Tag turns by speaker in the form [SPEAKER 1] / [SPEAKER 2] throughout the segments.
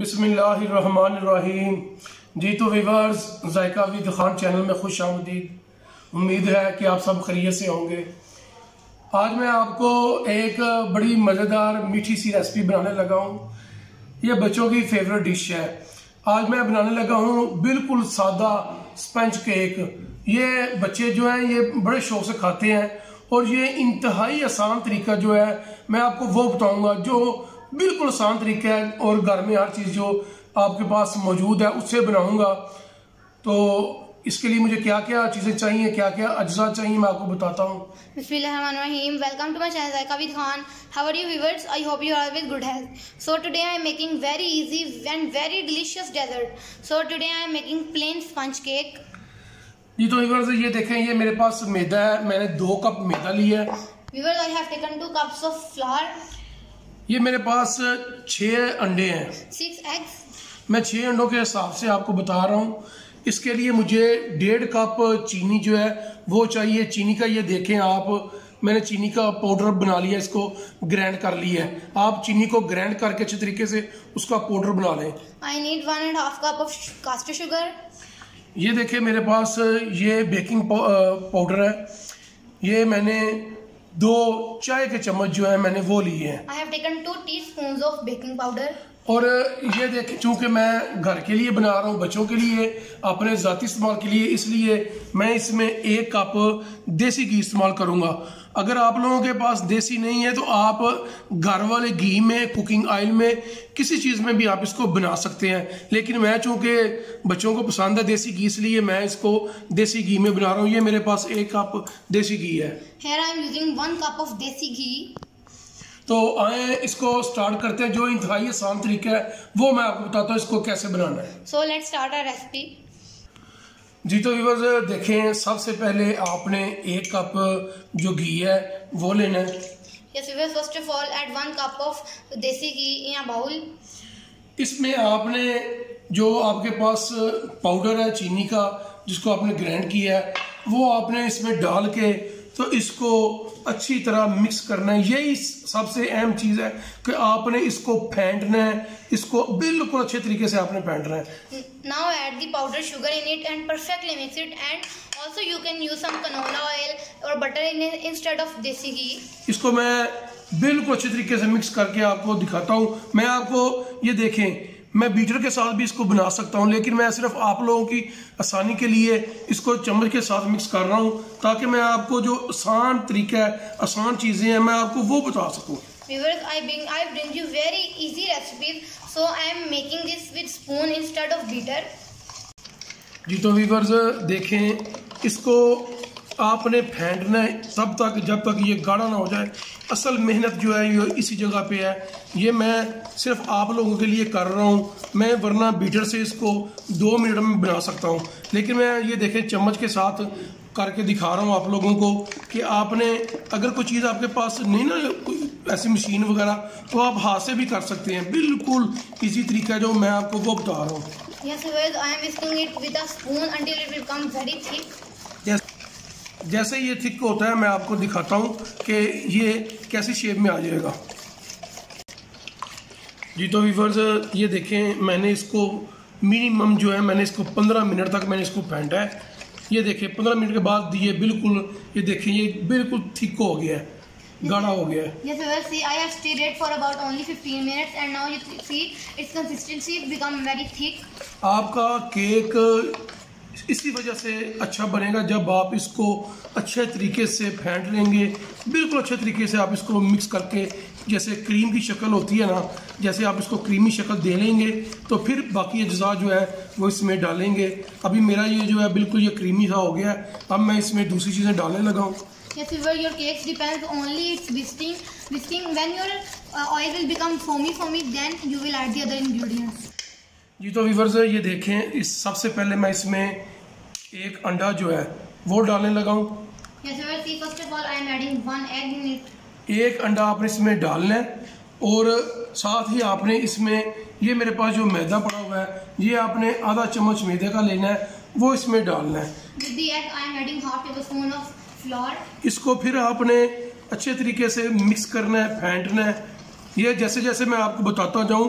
[SPEAKER 1] बिस्मिल्लाहिर्रहमानिर्रहीम। जी तो viewers, Zaika with Khan channel में खुश आमदीद। उम्मीद है कि आप सब खैरियत से होंगे। आज मैं आपको एक बड़ी मज़ेदार मीठी सी रेसिपी बनाने लगा हूँ। ये बच्चों की फेवरेट डिश है। आज मैं बनाने लगा हूँ बिल्कुल सादा स्पंज केक। ये बच्चे जो हैं ये बड़े शौक से खाते हैं और ये इंतहाई आसान तरीका जो है मैं आपको वो बताऊंगा जो बिल्कुल आसान तरीका है और घर में हर चीज़ जो आपके पास मौजूद है उससे बनाऊंगा। तो इसके लिए मुझे क्या क्या चीज़ें चाहिए, क्या क्या अज्जा चाहिए, मैं आपको बताता हूँ।
[SPEAKER 2] Bismillahirrahmanirrahim. Welcome to my channel Zaika with Khan. How are you viewers? I hope you are with good health. So today I am making very easy and very delicious dessert. So today I am making plain sponge cake.
[SPEAKER 1] जी तो viewers ये देखें, ये मेरे पास मैदा है। मैंने 2 cup मैदा लिया है।
[SPEAKER 2] Viewers, I have taken 2 cups of flour.
[SPEAKER 1] ये मेरे पास 6 अंडे हैं।
[SPEAKER 2] 6 eggs. मैं
[SPEAKER 1] 6 अंडों के हिसाब से आपको बता रहा हूँ। इसके लिए मुझे 1.5 कप चीनी जो है वो चाहिए। चीनी का ये देखें आप, मैंने चीनी का पाउडर बना लिया, इसको ग्राइंड कर लिया है। आप चीनी को ग्राइंड करके अच्छे तरीके से उसका पाउडर बना लें।
[SPEAKER 2] I need 1.5 cup of caster sugar.
[SPEAKER 1] ये देखें मेरे पास ये बेकिंग पाउडर है। ये मैंने 2 चाय के चम्मच जो है मैंने वो लिए हैं।
[SPEAKER 2] I have taken 2 teaspoons of baking powder.
[SPEAKER 1] और ये देखें, चूंकि मैं घर के लिए बना रहा हूँ, बच्चों के लिए, अपने ज़ाती इस्तेमाल के लिए, इसलिए मैं इसमें 1 कप देसी घी इस्तेमाल करूँगा। अगर आप लोगों के पास देसी नहीं है तो आप घर वाले घी में, कुकिंग ऑयल में, किसी चीज़ में भी आप इसको बना सकते हैं। लेकिन मैं चूंकि बच्चों को पसंद है देसी घी, इसलिए मैं इसको देसी घी में बना रहा हूँ। ये मेरे पास 1 कप देसी घी है।
[SPEAKER 2] Here I am using 1 cup of desi ghee.
[SPEAKER 1] तो आए इसको स्टार्ट करते हैं। जो इंतहाई आसान तरीका है वो मैं आपको बताता हूँ इसको कैसे बनाना है।
[SPEAKER 2] So let's start our recipe.
[SPEAKER 1] जी तो व्यूअर्स देखें, सबसे पहले आपने 1 कप जो घी है वो लेना है।
[SPEAKER 2] Yes, viewers, first of all add 1 cup of desi ghee in a bowl.
[SPEAKER 1] इसमें आपने जो आपके पास पाउडर है चीनी का जिसको आपने ग्राइंड किया है वो आपने इसमें डाल के तो इसको अच्छी तरह मिक्स करना है। यही सबसे अहम चीज़ है कि आपने इसको फेंटना है, इसको बिल्कुल अच्छे तरीके से आपने फेंटना है।
[SPEAKER 2] Now add the powdered sugar in it and perfectly mix it, and also you can use some canola oil or butter in it instead of desi ghee.
[SPEAKER 1] इसको मैं बिल्कुल अच्छे तरीके से मिक्स करके आपको दिखाता हूँ। मैं आपको ये देखें, मैं बीटर के साथ भी इसको बना सकता हूँ, लेकिन मैं सिर्फ आप लोगों की आसानी के लिए इसको चम्मच के साथ मिक्स कर रहा हूँ ताकि मैं आपको जो आसान तरीका है, आसान चीज़ें हैं, मैं आपको वो बता सकूँ।
[SPEAKER 2] Viewers, I bring you very easy recipes, so I am making this with spoon instead of beater.
[SPEAKER 1] जी तो व्यूअर्स देखें, इसको आपने फेंटना है तब तक जब तक ये गाढ़ा ना हो जाए। असल मेहनत जो है ये इसी जगह पे है। ये मैं सिर्फ आप लोगों के लिए कर रहा हूँ, मैं वरना बीटर से इसको 2 मिनट में बना सकता हूँ। लेकिन मैं ये देखें चम्मच के साथ करके दिखा रहा हूँ आप लोगों को कि आपने अगर कोई चीज़ आपके पास नहीं ना, कोई ऐसी मशीन वगैरह, तो आप हाथ से भी कर सकते हैं। बिल्कुल इसी तरीका जो मैं आपको वो बता रहा हूँ।
[SPEAKER 2] Yes, viewers, I am whisking it with a spoon until it will become very thick.
[SPEAKER 1] जैसे ये थिक होता है मैं आपको दिखाता हूँ कि ये कैसी शेप में आ जाएगा। जी तो व्यूअर्स ये देखें, मैंने इसको मिनिमम जो है मैंने इसको 15 मिनट तक मैंने इसको फेंटा है। ये देखें 15 मिनट के बाद ये बिल्कुल, ये देखें ये बिल्कुल थिक हो गया है, गाढ़ा हो गया है।
[SPEAKER 2] Yes, viewers, see, I have stirred it for about only 15 minutes and now you see its consistency become very thick.
[SPEAKER 1] आपका केक इसी वजह से अच्छा बनेगा जब आप इसको अच्छे तरीके से फेंट लेंगे, बिल्कुल अच्छे तरीके से आप इसको मिक्स करके, जैसे क्रीम की शक्ल होती है ना, जैसे आप इसको क्रीमी शक्ल दे लेंगे तो फिर बाकी अज्जा जो है वो इसमें डालेंगे। अभी मेरा ये जो है बिल्कुल ये क्रीमी सा हो गया है। अब मैं इसमें दूसरी चीज़ें डालने लगा हूँ।
[SPEAKER 2] Yes, your cakes depends only its whisking. When your oil will become foamy, then you will add the other ingredients.
[SPEAKER 1] जी तो व्यूअर्स ये देखें, इस सबसे पहले मैं इसमें 1 अंडा जो है वो डालने लगा हूँ।
[SPEAKER 2] Yes, viewers, see, first of all I am adding 1 egg in it.
[SPEAKER 1] 1 अंडा आपने इसमें डालना है और साथ ही आपने इसमें ये मेरे पास जो मैदा पड़ा हुआ है ये आपने आधा चम्मच मैदे का लेना है, वो इसमें डालना है।
[SPEAKER 2] With the egg I am adding half tablespoon of flour.
[SPEAKER 1] इसको फिर आपने अच्छे तरीके से मिक्स करना है, फेंटना है। ये जैसे जैसे मैं आपको बताता जाऊँ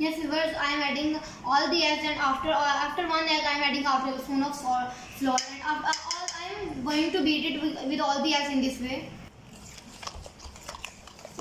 [SPEAKER 2] Yes, viewers, I am adding all the eggs, and after one egg I am adding half a spoon of flour, and I am going to beat it with all the eggs in this way.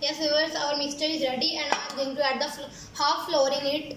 [SPEAKER 2] Yes, viewers, our mixture is ready and I am going to add the half flour in it.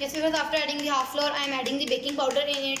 [SPEAKER 2] Yes, because after adding the half flour, I am adding the baking powder in it.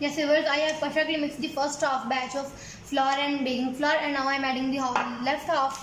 [SPEAKER 2] Yes, viewers, I have perfectly mixed the first half batch of flour and baking flour, and now I am adding the left half.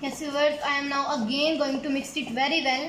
[SPEAKER 2] Yes, viewers, I am now again going to mix it very well.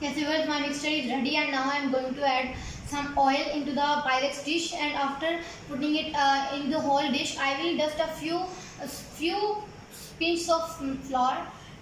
[SPEAKER 2] Yes, viewers, my mixture is ready and now I am going to add some oil into the Pyrex dish, and after putting it in the whole dish, I will dust a few pinches of flour.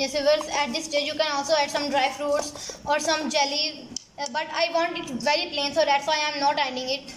[SPEAKER 2] Yes, viewers, at this stage you can also add some dry fruits or some jelly, but I want it very plain, so that's why I am not adding it.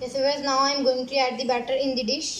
[SPEAKER 2] Yes, viewers, now I am going to add the batter in the dish.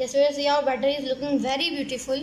[SPEAKER 2] Yes, viewers, your batter is looking very beautiful.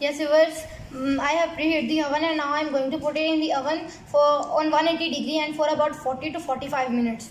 [SPEAKER 2] Yes, viewers, I have preheated the oven and now I am going to put it in the oven on 180 degree and for about 40 to 45 minutes.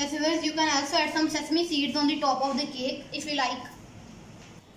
[SPEAKER 2] Yes, viewers, you can also add some sesame seeds on the top of the cake if you like.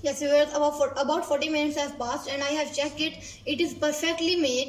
[SPEAKER 2] Yes, viewers, about 40 minutes have passed and I have checked it. It is perfectly made.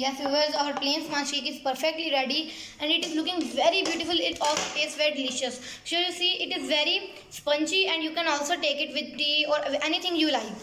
[SPEAKER 2] Yes viewers, our plain sponge cake is perfectly ready and it is looking very beautiful. It also tastes very delicious. So you see, it is very spongy and you can also take it with tea or anything you like.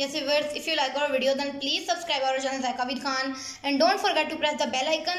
[SPEAKER 2] Yes viewers, if you like our video then please subscribe our channel Zyqah with Khan and don't forget to press the bell icon